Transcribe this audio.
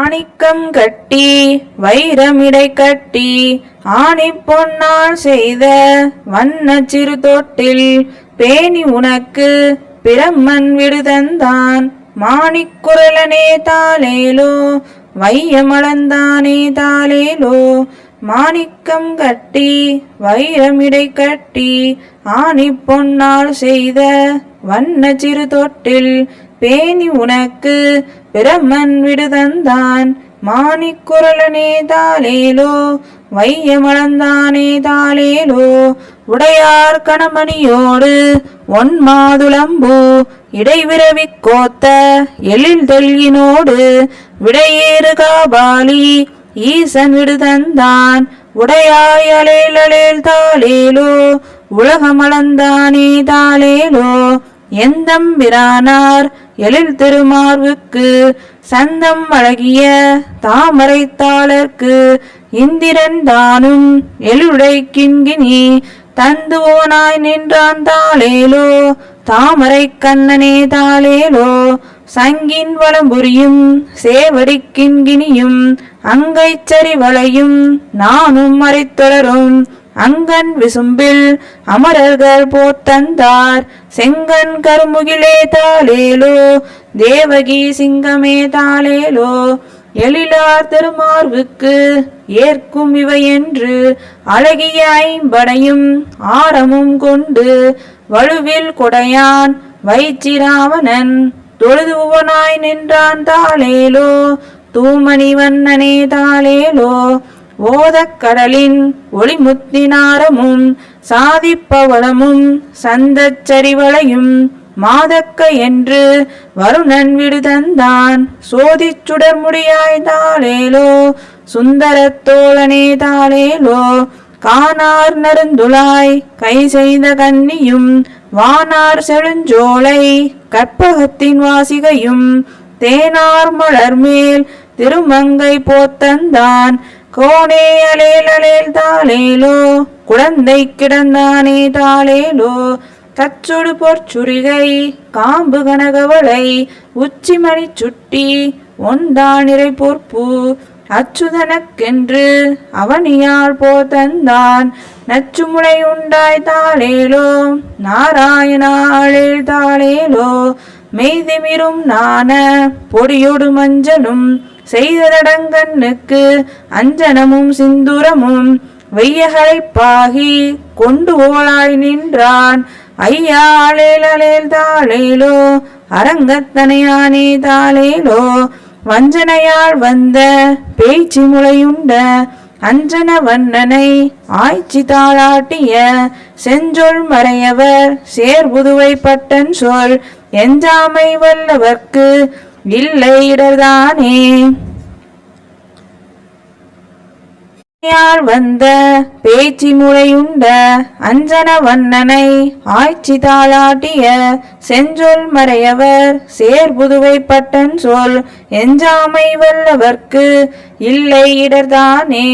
மாணிக்கம் கட்டி வைரமிடை கட்டி ஆணி பொன்னால் செய்த வண்ண சிறு தொட்டில் பேணி உனக்கு பிரம்மன் விடுதந்தான். மாணிக்குரலனே தாளேலோ வையமளந்தானே தாளேலோ. மாணிக்கம் கட்டி வைரமிடை கட்டி ஆணி பொன்னால் செய்த வண்ண சிறு தொட்டில் பேணி உனக்கு பிரம்மன் விடுதந்தான். மாணிக்குரலனே தாளேலோ வையமளந்தானே தாளேலோ. உடையார் கணமணியோடு ஒன் மாதுளம்பூ இடைவிரவி கோத்த எழில் தெல்கினோடு விடையேறு காபாலி ஈசன் விடுதந்தான். உடையாய் அலேல் அலேல் தாளேலோ உலகமளந்தானே தாளேலோ. எந்தம்பிரானார் எழில் திருமார்வுக்கு சந்தம் அழகிய தாமரைத்தாளர்க்கு இந்திரன் தானும் எழிலுடை கிண்கிணி தந்துவோனாய் நின்றான் தாளேலோ. தாமரை கண்ணனே தாளேலோ. சங்கின் வளம்புரியும் சேவடி கிண்கிணியும் அங்கை சரிவளையும் நானும் மறைத்தொடரும் அங்கன் விசும்பில் அமரர்கள் போத்தந்தார் செங்கன் கருமுகிலே தாளேலோ. தேவகி சிங்கமே தாளேலோ. எழிலார் திருமார்வுக்கு ஏற்கும் இவையென்று அழகிய ஐம்படையும் ஆரமும் கொண்டு வலுவில் கொடையான் வைச்சிராவணன் தொழுதுவனாய் நின்றான் தாளேலோ. தூமணி வண்ணனே தாளேலோ. ஓதக்கடலின் ஒளிமுத்தினாரமும் சாதிப்பவளமும் சந்தச்சரிவளையும் மாதக்க என்று வருணன் விடுதந்தான். சோதிச்சுடர் முடியாய் தாளேலோ. சுந்தரத்தோழனே தாளேலோ. கானார் நருந்துளாய் கை செய்த கன்னியும் வானார் செழுஞ்சோலை கற்பகத்தின் வாசிகையும் தேனார் மலர்மேல் திருமங்கை போத்தந்தான். கோணே அலேல் அலேல் தாளேலோ. குழந்தை கிடந்தானே தாளேலோ. கச்சொடு பொற்சுரிகை காம்பு கனகவளை உச்சிமணி சுட்டி ஒன்றானிறை பொற்பு அச்சுதனக்கென்று அவனியால் போதந்தான். நச்சுமுனை உண்டாய் தாளேலோ. நாராயணாளேல் தாளேலோ. மெய்திமிரும் நாண பொடியொடு மஞ்சனும் செய்தடங்கண்ணுக்கு அஞ்சனமும் சிந்துரமும் வெய்யகளைப்பாகி கொண்டு ஓளாய் நின்றான். ஐயா அலேல் அலேல் தாளேலோ. அரங்கத்தனையானே தாளேலோ. வஞ்சனையால் வந்த பேச்சு முளையுண்ட அஞ்சன வண்ணனை ஆய்ச்சி தாளாட்டிய செஞ்சொல் மறையவர் சேர்புதுவை பட்டன் சொல் எஞ்சாமை வல்லவர்க்கு இல்லை இடர்தானே. வந்த பேச்சு முளையுண்ட அஞ்சன வண்ணனை ஆய்ச்சி தாளாட்டிய செஞ்சொல் மறையவர் சேர்புதுவை பட்டன் சொல் எஞ்சாமை வல்லவர்க்கு இல்லை இடர்தானே.